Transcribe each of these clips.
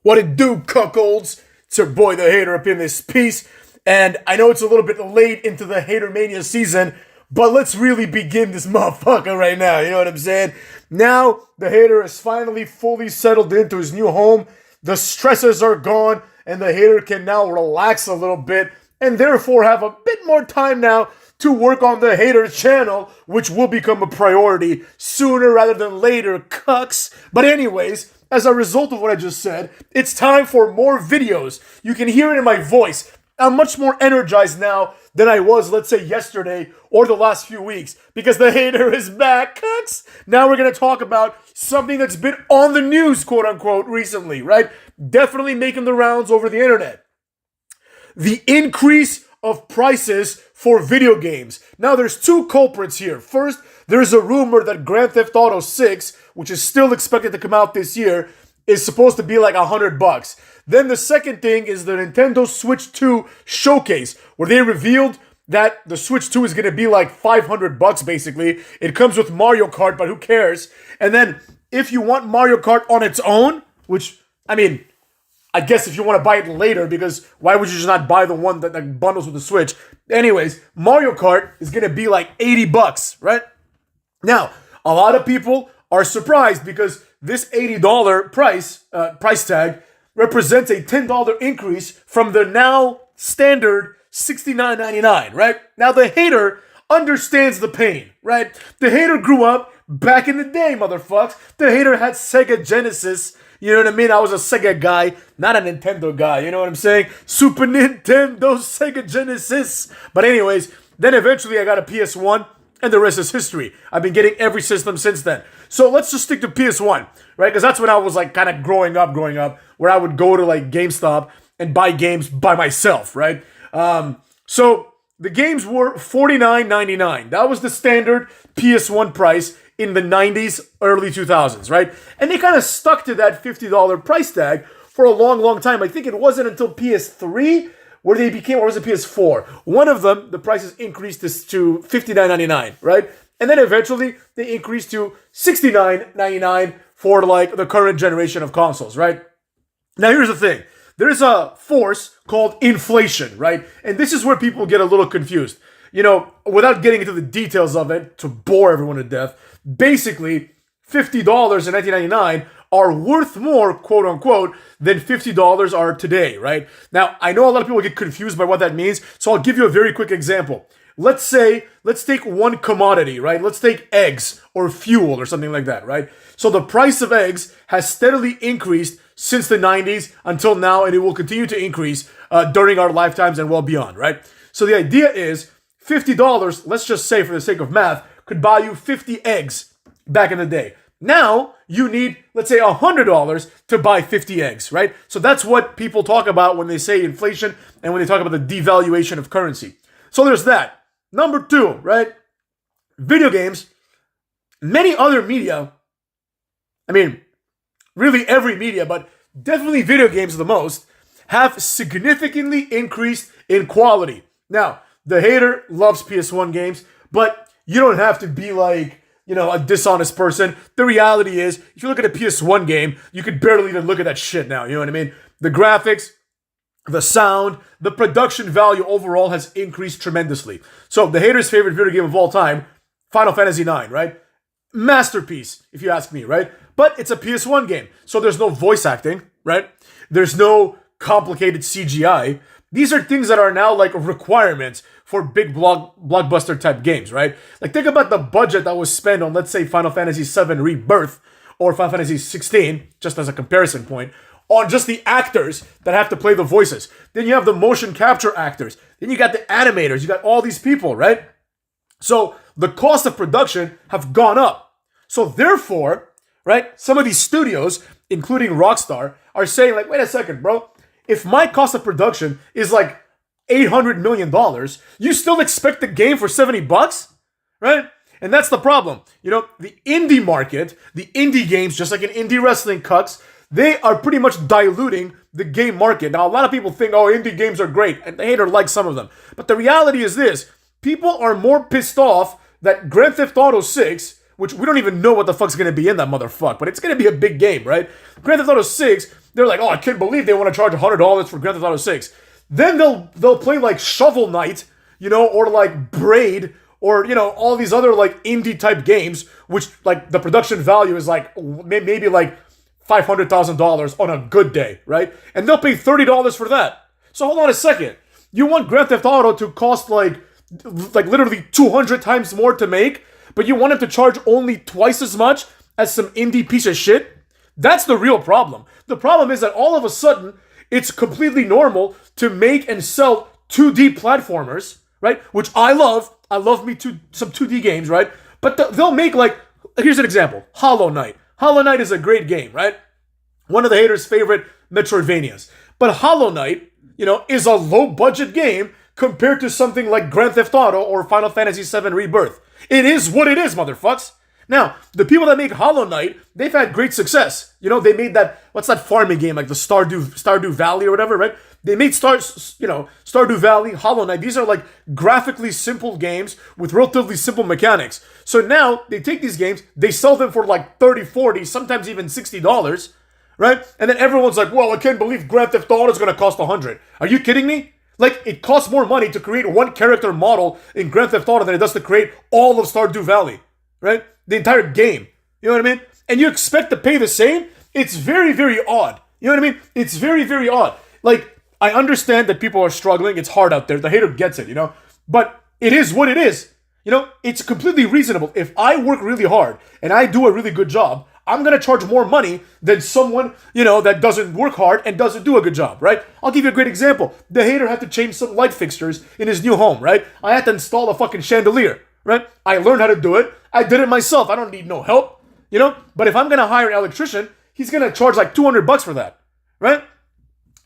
What it do, cuckolds? It's your boy, the Hater, up in this piece. And I know it's a little bit late into the Hater Mania season, but let's really begin this motherfucker right now. You know what I'm saying? Now, the Hater is finally fully settled into his new home. The stresses are gone, and the Hater can now relax a little bit, and therefore have a bit more time now to work on the Hater channel, which will become a priority sooner rather than later, cucks. But anyways, as a result of what I just said, it's time for more videos. You can hear it in my voice. I'm much more energized now than I was, let's say, yesterday or the last few weeks, because the Hater is back, cucks. Now we're going to talk about something that's been on the news, quote-unquote, recently, right? Definitely making the rounds over the internet. The increase of prices for video games. Now, there's two culprits here. First, there's a rumor that Grand Theft Auto 6, which is still expected to come out this year, is supposed to be like $100. Then the second thing is the Nintendo Switch 2 showcase, where they revealed that the Switch 2 is going to be like $500 basically. It comes with Mario Kart, but who cares? And then if you want Mario Kart on its own, which, I guess if you want to buy it later, because why would you just not buy the one that bundles with the Switch? Anyways, Mario Kart is going to be like $80, right? Now, a lot of people are surprised because this $80 price tag represents a $10 increase from the now standard $69.99, right? Now, the Hater understands the pain, right? The Hater grew up back in the day, motherfucks. The Hater had Sega Genesis. You know what I mean? I was a Sega guy, not a Nintendo guy. You know what I'm saying? Super Nintendo, Sega Genesis. But anyways, then eventually I got a PS1, and the rest is history. I've been getting every system since then. So let's just stick to PS1, right? Because that's when I was like kind of growing up, where I would go to like GameStop and buy games by myself, right? So the games were $49.99. That was the standard PS1 price in the 90s, early 2000s, right? And they kind of stuck to that $50 price tag for a long, long time. I think it wasn't until PS3 where they became, or was it PS4? One of them, the prices increased to $59.99, right? And then eventually they increased to $69.99 for like the current generation of consoles, right? Now here's the thing. There's a force called inflation, right? And this is where people get a little confused. You know, without getting into the details of it to bore everyone to death, basically $50 in 1999 are worth more, quote unquote, than $50 are today, right? Now, I know a lot of people get confused by what that means, so I'll give you a very quick example. Let's take one commodity, right? Let's take eggs or fuel or something like that, right? So the price of eggs has steadily increased since the 90s until now, and it will continue to increase during our lifetimes and well beyond, right? So the idea is $50, let's just say for the sake of math, could buy you 50 eggs back in the day. Now, you need, let's say, $100 to buy 50 eggs, right? So that's what people talk about when they say inflation and when they talk about the devaluation of currency. So there's that. Number two, right? Video games, many other media, really every media, but definitely video games the most, have significantly increased in quality. Now, the Hater loves PS1 games, but you don't have to be like, a dishonest person. The reality is, if you look at a PS1 game, you could barely even look at that shit now, you know what I mean? The graphics, the sound, the production value overall has increased tremendously. So, the Hater's favorite video game of all time, Final Fantasy IX, right? Masterpiece, if you ask me, right? But it's a PS1 game, so there's no voice acting, right? There's no complicated CGI. These are things that are now like requirements for big blockbuster type games, right? Like think about the budget that was spent on, let's say, Final Fantasy VII Rebirth or Final Fantasy 16, just as a comparison point, on just the actors that have to play the voices. Then you have the motion capture actors. Then you got the animators. You got all these people, right? So the cost of production have gone up. So therefore, right, some of these studios, including Rockstar, are saying like, wait a second, bro. If my cost of production is like $800 million, you still expect the game for $70, right? And that's the problem. The indie market, the indie games, just like in indie wrestling cucks, they are pretty much diluting the game market. Now, a lot of people think, oh, indie games are great, and the Hater likes some of them. But the reality is this. People are more pissed off that Grand Theft Auto 6, which we don't even know what the fuck's going to be in that motherfucker, but it's going to be a big game, right? Grand Theft Auto 6 They're like, oh, I can't believe they want to charge $100 for Grand Theft Auto 6. Then they'll play like Shovel Knight, or like Braid, or all these other like indie type games, which like the production value is like maybe like $500,000 on a good day, right? And they'll pay $30 for that. So hold on a second. You want Grand Theft Auto to cost like literally 200 times more to make, but you want it to charge only twice as much as some indie piece of shit? That's the real problem. The problem is that all of a sudden, it's completely normal to make and sell 2D platformers, right? Which I love. I love some 2D games, right? But they'll make like, here's an example. Hollow Knight. Hollow Knight is a great game, right? One of the haters' favorite Metroidvanias. But Hollow Knight, is a low-budget game compared to something like Grand Theft Auto or Final Fantasy VII Rebirth. It is what it is, motherfucks. Now, the people that make Hollow Knight, they've had great success. They made that, what's that farming game, like the Stardew Valley or whatever, right? They made Stardew Valley, Hollow Knight. These are like graphically simple games with relatively simple mechanics. So now they take these games, they sell them for like 30, 40, sometimes even $60, right? And then everyone's like, well, I can't believe Grand Theft Auto is going to cost 100. Are you kidding me? Like, it costs more money to create one character model in Grand Theft Auto than it does to create all of Stardew Valley, right? The entire game. You know what I mean? And you expect to pay the same? It's very, very odd. You know what I mean? It's very, very odd. Like, I understand that people are struggling. It's hard out there. The hater gets it, But it is what it is. It's completely reasonable. If I work really hard and I do a really good job, I'm going to charge more money than someone, that doesn't work hard and doesn't do a good job, right? I'll give you a great example. The hater had to change some light fixtures in his new home, right? I had to install a fucking chandelier, right? I learned how to do it. I did it myself. I don't need no help, But if I'm going to hire an electrician, he's going to charge like $200 for that, right?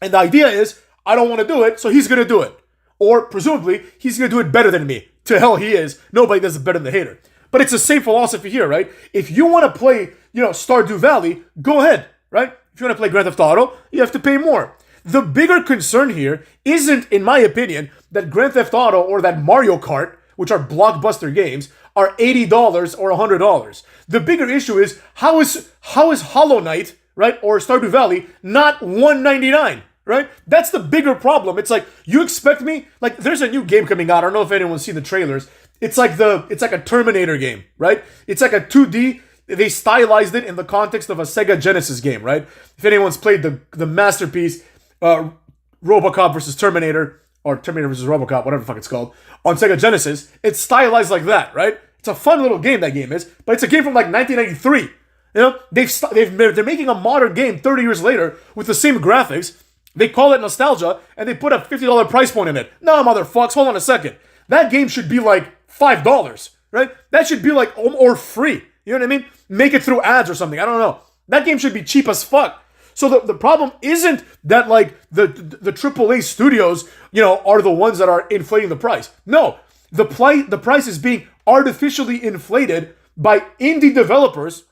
And the idea is, I don't want to do it, so he's going to do it. Or, presumably, he's going to do it better than me. To hell he is. Nobody does it better than the hater. But it's the same philosophy here, right? If you want to play, Stardew Valley, go ahead, right? If you want to play Grand Theft Auto, you have to pay more. The bigger concern here isn't, in my opinion, that Grand Theft Auto or that Mario Kart, which are blockbuster games, are $80 or $100. The bigger issue is, how is Hollow Knight, right, or Stardew Valley not $199? Right? That's the bigger problem. It's like, you expect me, like, there's a new game coming out. I don't know if anyone's seen the trailers. It's like a Terminator game, right? It's like a 2D. They stylized it in the context of a Sega Genesis game, right? If anyone's played the masterpiece, RoboCop versus Terminator, or Terminator versus RoboCop, whatever the fuck it's called, on Sega Genesis, it's stylized like that, right? It's a fun little game, that game is, but it's a game from like 1993. They're making a modern game 30 years later with the same graphics. They call it nostalgia, and they put a $50 price point in it. No, motherfucks, hold on a second. That game should be like $5, right? That should be like, or free. You know what I mean? Make it through ads or something. I don't know. That game should be cheap as fuck. So the problem isn't that like the AAA studios, are the ones that are inflating the price. No, the price is being artificially inflated by indie developers.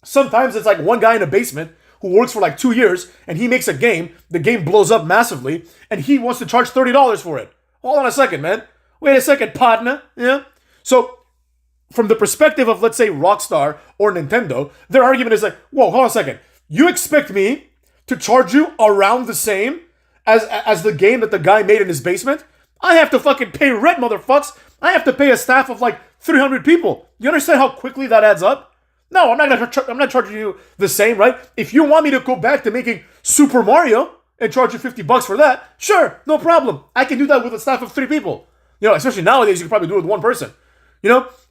Sometimes it's like one guy in a basement who works for like 2 years, and he makes a game, the game blows up massively, and he wants to charge $30 for it. Hold on a second, man. Wait a second, partner. Yeah? So, from the perspective of, let's say, Rockstar or Nintendo, their argument is like, whoa, hold on a second. You expect me to charge you around the same as the game that the guy made in his basement? I have to fucking pay rent, motherfucks. I have to pay a staff of like 300 people. You understand how quickly that adds up? No, I'm not charging you the same, right? If you want me to go back to making Super Mario and charge you $50 for that, sure, no problem. I can do that with a staff of 3 people. Especially nowadays, you can probably do it with one person.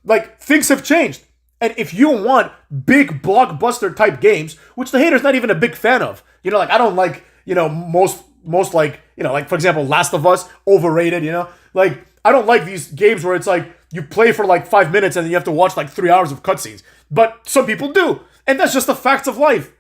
Like, things have changed. And if you want big blockbuster type games, which the hater's not even a big fan of, like, I don't like, most like, like, for example, Last of Us, overrated, like, I don't like these games where it's like, you play for like 5 minutes and then you have to watch like 3 hours of cutscenes. But some people do. And that's just the facts of life,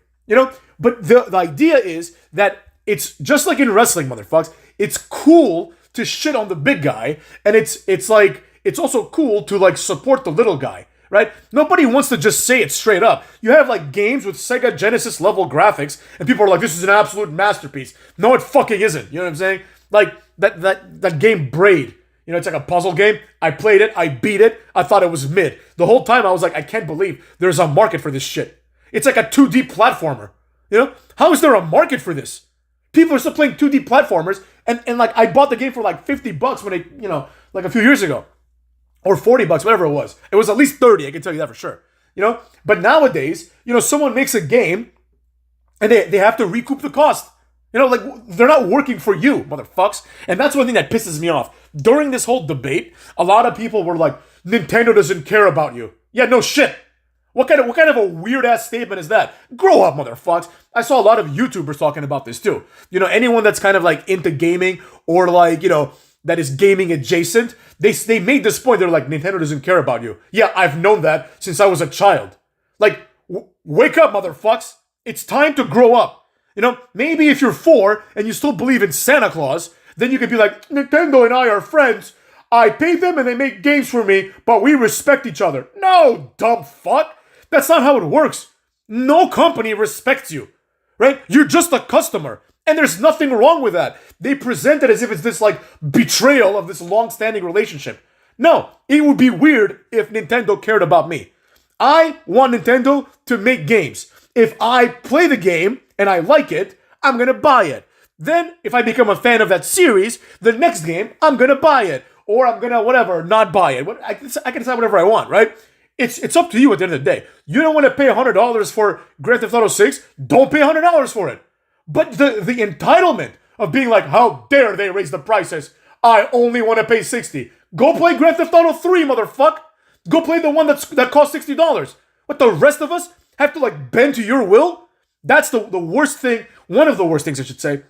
But the idea is that it's just like in wrestling, motherfucks. It's cool to shit on the big guy. And it's like, it's also cool to like support the little guy, right? Nobody wants to just say it straight up. You have like games with Sega Genesis level graphics and people are like, this is an absolute masterpiece. No, it fucking isn't. You know what I'm saying? Like that game Braid. It's like a puzzle game. I played it. I beat it. I thought it was mid. The whole time I was like, I can't believe there's a market for this shit. It's like a 2D platformer. You know, how is there a market for this? People are still playing 2D platformers, and like I bought the game for like $50 when it, like a few years ago, or $40, whatever it was. It was at least 30. I can tell you that for sure. But nowadays, someone makes a game, and they have to recoup the cost. Like they're not working for you, motherfucks. And that's one thing that pisses me off. During this whole debate, a lot of people were like, Nintendo doesn't care about you. Yeah, no shit. What kind of a weird ass statement is that? Grow up, motherfuckers. I saw a lot of YouTubers talking about this too. Anyone that's kind of like into gaming or like, that is gaming adjacent, they made this point. They're like, Nintendo doesn't care about you. Yeah, I've known that since I was a child. Like, wake up, motherfuckers. It's time to grow up. Maybe if you're 4 and you still believe in Santa Claus, then you could be like, Nintendo and I are friends. I pay them and they make games for me, but we respect each other. No, dumb fuck. That's not how it works. No company respects you, right? You're just a customer. And there's nothing wrong with that. They present it as if it's this like betrayal of this long-standing relationship. No, it would be weird if Nintendo cared about me. I want Nintendo to make games. If I play the game and I like it, I'm going to buy it. Then, if I become a fan of that series, the next game, I'm going to buy it. Or I'm going to, not buy it. I can decide whatever I want, right? It's up to you at the end of the day. You don't want to pay $100 for Grand Theft Auto 6? Don't pay $100 for it. But the entitlement of being like, how dare they raise the prices? I only want to pay $60. Go play Grand Theft Auto 3, motherfucker. Go play the one that costs $60. What, the rest of us have to like bend to your will? That's the worst thing, one of the worst things I should say,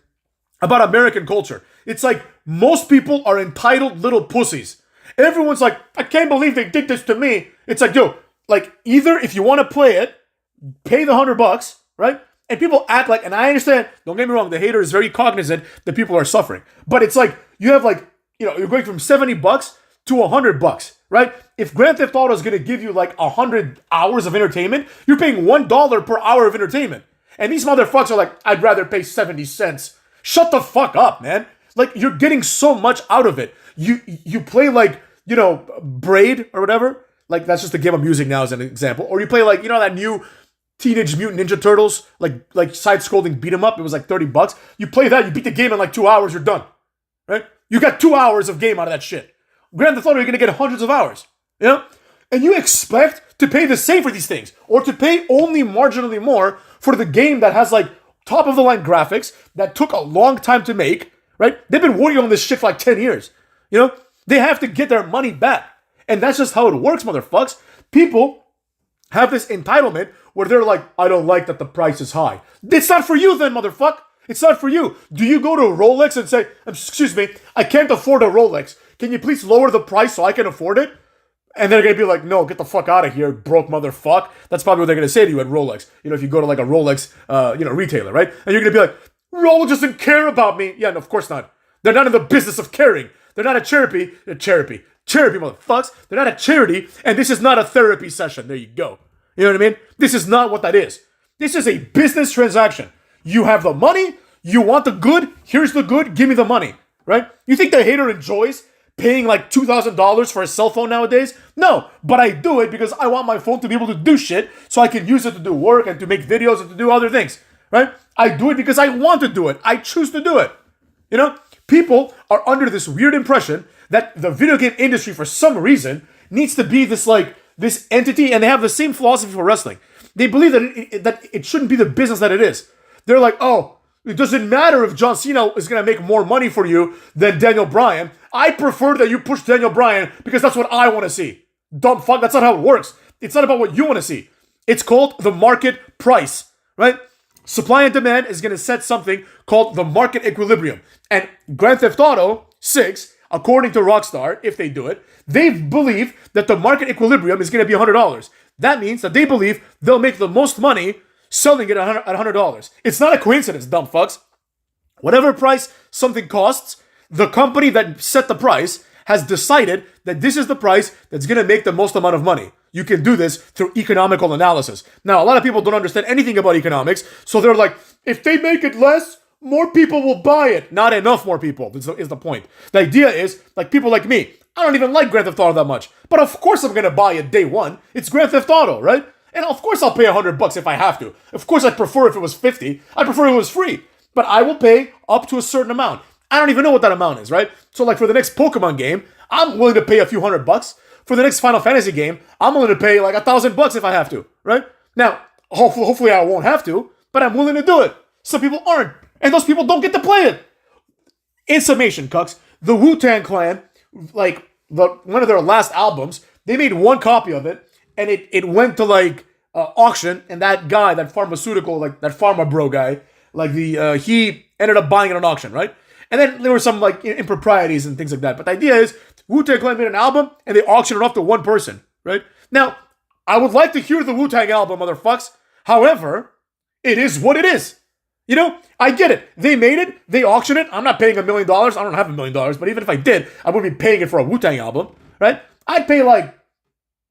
about American culture. It's like most people are entitled little pussies. Everyone's like, I can't believe they did this to me. It's like, yo, like either if you want to play it, pay the $100, right? And people act like, and I understand, don't get me wrong, the hater is very cognizant that people are suffering. But it's like, you have like, you're going from $70 to $100, right? If Grand Theft Auto is going to give you like 100 hours of entertainment, you're paying $1 per hour of entertainment. And these motherfuckers are like, I'd rather pay 70 cents. Shut the fuck up, man. Like, you're getting so much out of it. You play like, Braid or whatever. Like, that's just the game I'm using now as an example. Or you play like, that new Teenage Mutant Ninja Turtles, like side-scrolling beat 'em up. It was like $30. You play that, you beat the game in like 2 hours, you're done. Right? You got 2 hours of game out of that shit. Grand Theft Auto, you're gonna get hundreds of hours. And you expect to pay the same for these things, or to pay only marginally more for the game that has like top-of-the-line graphics that took a long time to make, right? They've been working on this shit for like 10 years. They have to get their money back. And that's just how it works, motherfuckers. People have this entitlement where they're like, I don't like that the price is high. It's not for you then, motherfucker. It's not for you. Do you go to Rolex and say, excuse me, I can't afford a Rolex. Can you please lower the price so I can afford it? And they're going to be like, no, get the fuck out of here, broke motherfucker. That's probably what they're going to say to you at Rolex. If you go to like a Rolex, retailer, right? And you're going to be like, Rolex doesn't care about me. Yeah, no, of course not. They're not in the business of caring. They're not a charity. Charity, motherfuckers. They're not a charity, and this is not a therapy session. There you go. You know what I mean? This is not what that is. This is a business transaction. You have the money. You want the good. Here's the good. Give me the money, right? You think the hater enjoys paying like $2,000 for a cell phone nowadays? No, but I do it because I want my phone to be able to do shit so I can use it to do work and to make videos and to do other things, right? I do it because I want to do it. I choose to do it. People are under this weird impression that the video game industry, for some reason, needs to be this entity, and they have the same philosophy for wrestling. They believe that it shouldn't be the business that it is. They're like, oh, it doesn't matter if John Cena is going to make more money for you than Daniel Bryan. I prefer that you push Daniel Bryan because that's what I want to see. Dumb fuck, that's not how it works. It's not about what you want to see. It's called the market price, right? Supply and demand is going to set something called the market equilibrium. And Grand Theft Auto 6, according to Rockstar, if they do it, they believe that the market equilibrium is going to be $100. That means that they believe they'll make the most money selling it at $100. It's not a coincidence, dumb fucks. Whatever price something costs, the company that set the price has decided that this is the price that's going to make the most amount of money. You can do this through economical analysis. Now, a lot of people don't understand anything about economics, so they're like, if they make it less, more people will buy it. Not enough more people is the point. The idea is, like people like me, I don't even like Grand Theft Auto that much, but of course I'm going to buy it day one. It's Grand Theft Auto, right? And of course I'll pay $100 if I have to. Of course I'd prefer if it was 50. I prefer if it was free. But I will pay up to a certain amount. I don't even know what that amount is, right? So like for the next Pokemon game, I'm willing to pay a few $100. For the next Final Fantasy game, I'm willing to pay like $1,000 if I have to, right? Now, hopefully I won't have to, but I'm willing to do it. Some people aren't. And those people don't get to play it. In summation, Cucks, the Wu-Tang Clan, like one of their last albums, they made one copy of it, and it went to like auction, and that guy, that pharmaceutical, like that pharma bro guy, like he ended up buying it on auction, right? And then there were some like improprieties and things like that. But the idea is Wu-Tang Clan made an album and they auctioned it off to one person, right? Now, I would like to hear the Wu-Tang album, motherfucks. However, it is what it is. You know, I get it. They made it. They auctioned it. I'm not paying $1 million. I don't have $1 million. But even if I did, I wouldn't be paying it for a Wu-Tang album, right? I'd pay like,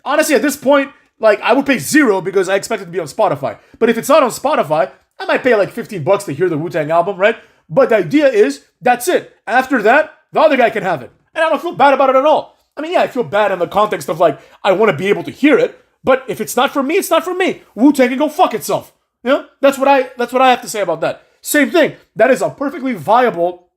honestly, at this point, like I would pay $0 because I expect it to be on Spotify. But if it's not on Spotify, I might pay like $15 to hear the Wu-Tang album, right? But the idea is, that's it. After that, the other guy can have it. And I don't feel bad about it at all. I mean, yeah, I feel bad in the context of like, I want to be able to hear it. But if it's not for me, it's not for me. Wu-Tang can go fuck itself. You know? That's what I have to say about that. Same thing. That is a perfectly viable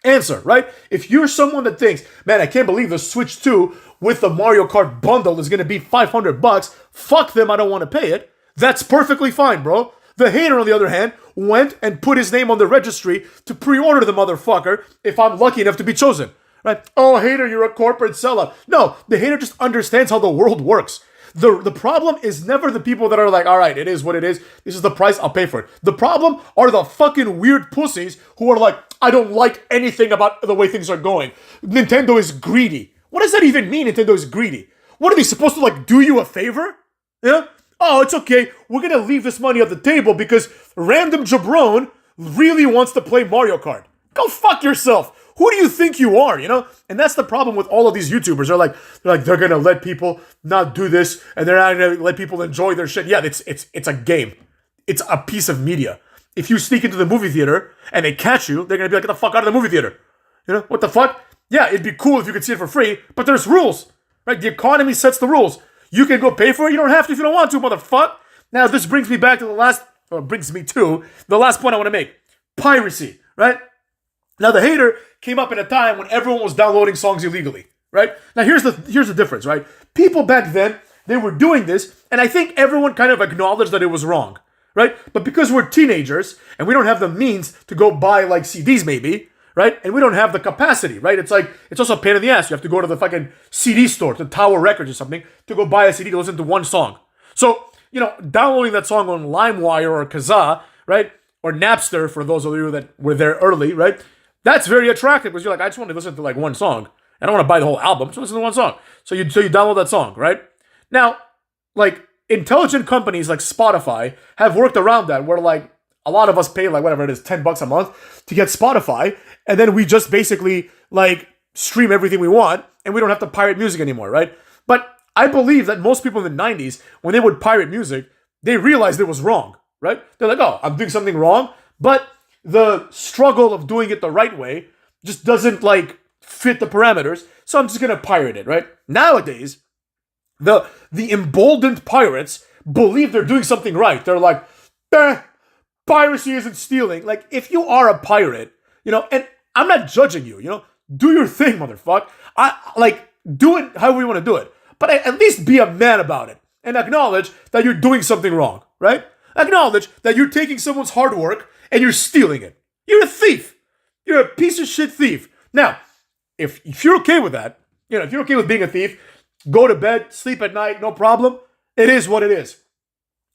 answer, right? If you're someone that thinks, man, I can't believe the Switch 2 with the Mario Kart bundle is going to be $500, fuck them, I don't want to pay it. That's perfectly fine, bro. The hater, on the other hand, went and put his name on the registry to pre-order the motherfucker if I'm lucky enough to be chosen. Right? Oh, hater, you're a corporate sellout. No, the hater just understands how the world works. The problem is never the people that are like, all right, it is what it is. This is the price, I'll pay for it. The problem are the fucking weird pussies who are like, I don't like anything about the way things are going. Nintendo is greedy. What does that even mean, Nintendo is greedy? What are they supposed to like do you a favor? Yeah? Oh, it's okay. We're going to leave this money at the table because random jabron really wants to play Mario Kart. Go fuck yourself. Who do you think you are, you know? And that's the problem with all of these YouTubers. They're going to let people not do this and they're not going to let people enjoy their shit. Yeah, it's a game. It's a piece of media. If you sneak into the movie theater and they catch you, they're going to be like, get the fuck out of the movie theater. You know, what the fuck? Yeah, it'd be cool if you could see it for free, but there's rules, right? The economy sets the rules. You can go pay for it. You don't have to if you don't want to, motherfucker. Now, this brings me back to the last point I want to make. Piracy, right? Now, the hater came up in a time when everyone was downloading songs illegally, right? Now, here's the difference, right? People back then, they were doing this, and I think everyone kind of acknowledged that it was wrong, right? But because we're teenagers, and we don't have the means to go buy, like, CDs maybe, right? And we don't have the capacity, right? It's like, it's also a pain in the ass. You have to go to the fucking CD store, to Tower Records or something, to go buy a CD to listen to one song. So, you know, downloading that song on LimeWire or Kazaa, right? Or Napster, for those of you that were there early, right? That's very attractive because you're like, I just want to listen to like one song. I don't want to buy the whole album, so listen to one song. So you download that song, right? Now, like, intelligent companies like Spotify have worked around that, where like, a lot of us pay like whatever it is, $10 a month to get Spotify, and then we just basically like stream everything we want, and we don't have to pirate music anymore, right? But I believe that most people in the 90s, when they would pirate music, they realized it was wrong, right? They're like, oh, I'm doing something wrong, but the struggle of doing it the right way just doesn't like fit the parameters, so I'm just gonna pirate it, right? Nowadays, the emboldened pirates believe they're doing something right. They're like, piracy isn't stealing. Like, if you are a pirate, you know, and I'm not judging you, you know, do your thing, motherfucker. Do it however you want to do it. But at least be a man about it and acknowledge that you're doing something wrong, right? Acknowledge that you're taking someone's hard work and you're stealing it. You're a thief. You're a piece of shit thief. Now, if you're okay with that, you know, if you're okay with being a thief, go to bed, sleep at night, no problem. It is what it is.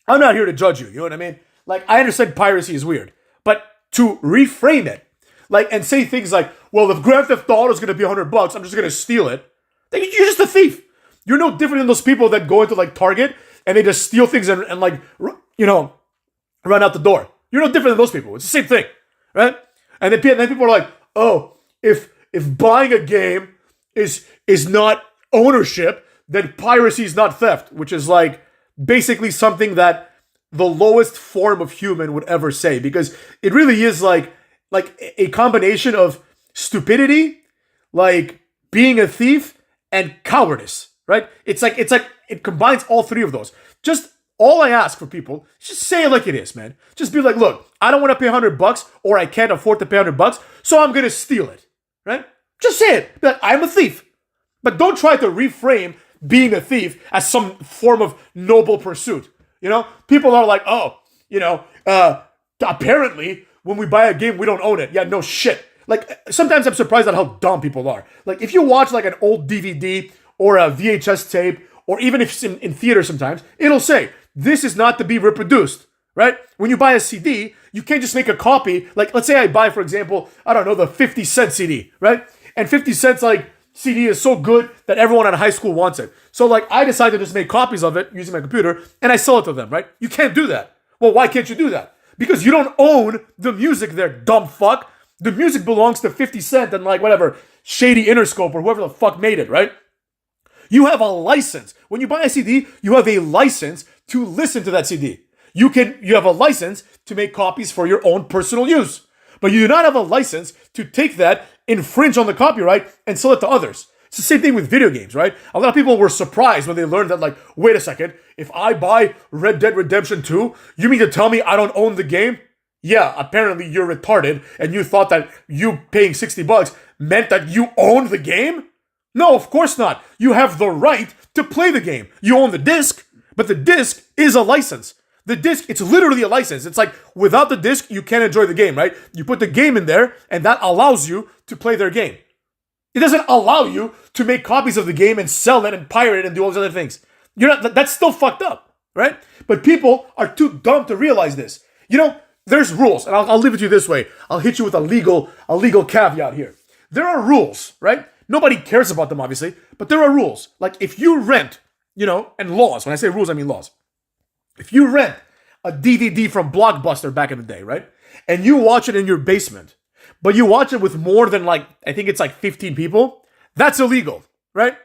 I'm not here to judge you, you know what I mean? Like, I understand piracy is weird, but to reframe it, like, and say things like, well, if Grand Theft Auto is going to be $100, I'm just going to steal it. Then you're just a thief. You're no different than those people that go into, like, Target and they just steal things and like, you know, run out the door. You're no different than those people. It's the same thing, right? And then people are like, oh, if buying a game is not ownership, then piracy is not theft, which is, like, basically something that the lowest form of human would ever say, because it really is like a combination of stupidity, like being a thief, and cowardice, right? It's like it combines all three of those. Just All I ask for people, just say it like it is, man. Just be like, look, I don't want to pay $100 or I can't afford to pay $100, so I'm going to steal it, right? Just say it. Be like, I'm a thief. But don't try to reframe being a thief as some form of noble pursuit. You know, people are like, oh, apparently when we buy a game, we don't own it. Yeah, no shit. Like, sometimes I'm surprised at how dumb people are. Like, if you watch like an old DVD or a VHS tape, or even if it's in theater sometimes, it'll say, this is not to be reproduced, right? When you buy a CD, you can't just make a copy. Like, let's say I buy, for example, I don't know, the 50 Cent CD, right? And 50 Cent's like CD is so good that everyone at high school wants it. So like, I decided to just make copies of it using my computer and I sell it to them, right? You can't do that. Well, why can't you do that? Because you don't own the music there, dumb fuck. The music belongs to 50 Cent and like whatever, Shady Interscope or whoever the fuck made it, right? You have a license. When you buy a CD, you have a license to listen to that CD. You have a license to make copies for your own personal use. But you do not have a license to take that, infringe on the copyright, and sell it to others. It's the same thing with video games, right? A lot of people were surprised when they learned that, like, wait a second, if I buy Red Dead Redemption 2, you mean to tell me I don't own the game? Yeah, apparently you're retarded, and you thought that you paying $60 meant that you owned the game? No, of course not. You have the right to play the game. You own the disc, but the disc is a license. The disc, it's literally a license. It's like, without the disc, you can't enjoy the game, right? You put the game in there, and that allows you to play their game. It doesn't allow you to make copies of the game and sell it and pirate it and do all those other things. That's still fucked up, right? But people are too dumb to realize this. You know, there's rules, and I'll leave it to you this way. I'll hit you with a legal caveat here. There are rules, right? Nobody cares about them, obviously, but there are rules. Like, if you rent, and laws. When I say rules, I mean laws. If you rent a DVD from Blockbuster back in the day, right? And you watch it in your basement, but you watch it with more than I think it's 15 people, that's illegal, right?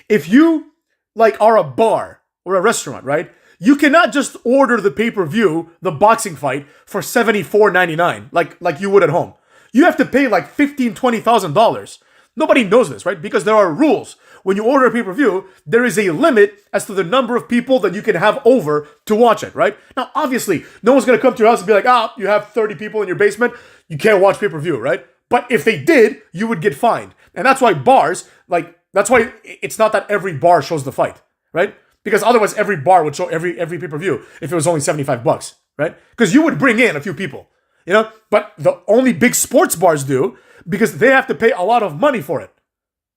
If you are a bar or a restaurant, right? You cannot just order the pay-per-view, the boxing fight, for $74.99 like you would at home. You have to pay $15,000, $20,000. Nobody knows this, right? Because there are rules. When you order a pay-per-view, there is a limit as to the number of people that you can have over to watch it, right? Now, obviously, no one's going to come to your house and be like, you have 30 people in your basement, you can't watch pay-per-view, right? But if they did, you would get fined. And that's why bars, that's why it's not that every bar shows the fight, right? Because otherwise every bar would show every pay-per-view if it was only $75, right? Because you would bring in a few people, But the only big sports bars do, because they have to pay a lot of money for it.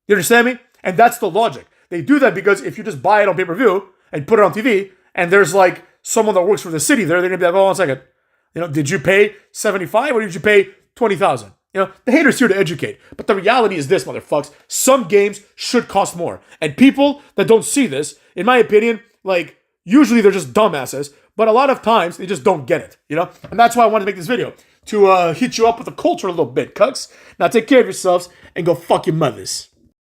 You understand me? And that's the logic. They do that because if you just buy it on pay-per-view and put it on TV, and there's someone that works for the city there, they're gonna be like, oh, 1 second. Did you pay $75 or did you pay $20,000? The hater's here to educate. But the reality is this, motherfucks. Some games should cost more. And people that don't see this, in my opinion, usually they're just dumbasses, but a lot of times they just don't get it, And that's why I wanted to make this video, to hit you up with the culture a little bit, cucks. Now take care of yourselves and go fuck your mothers.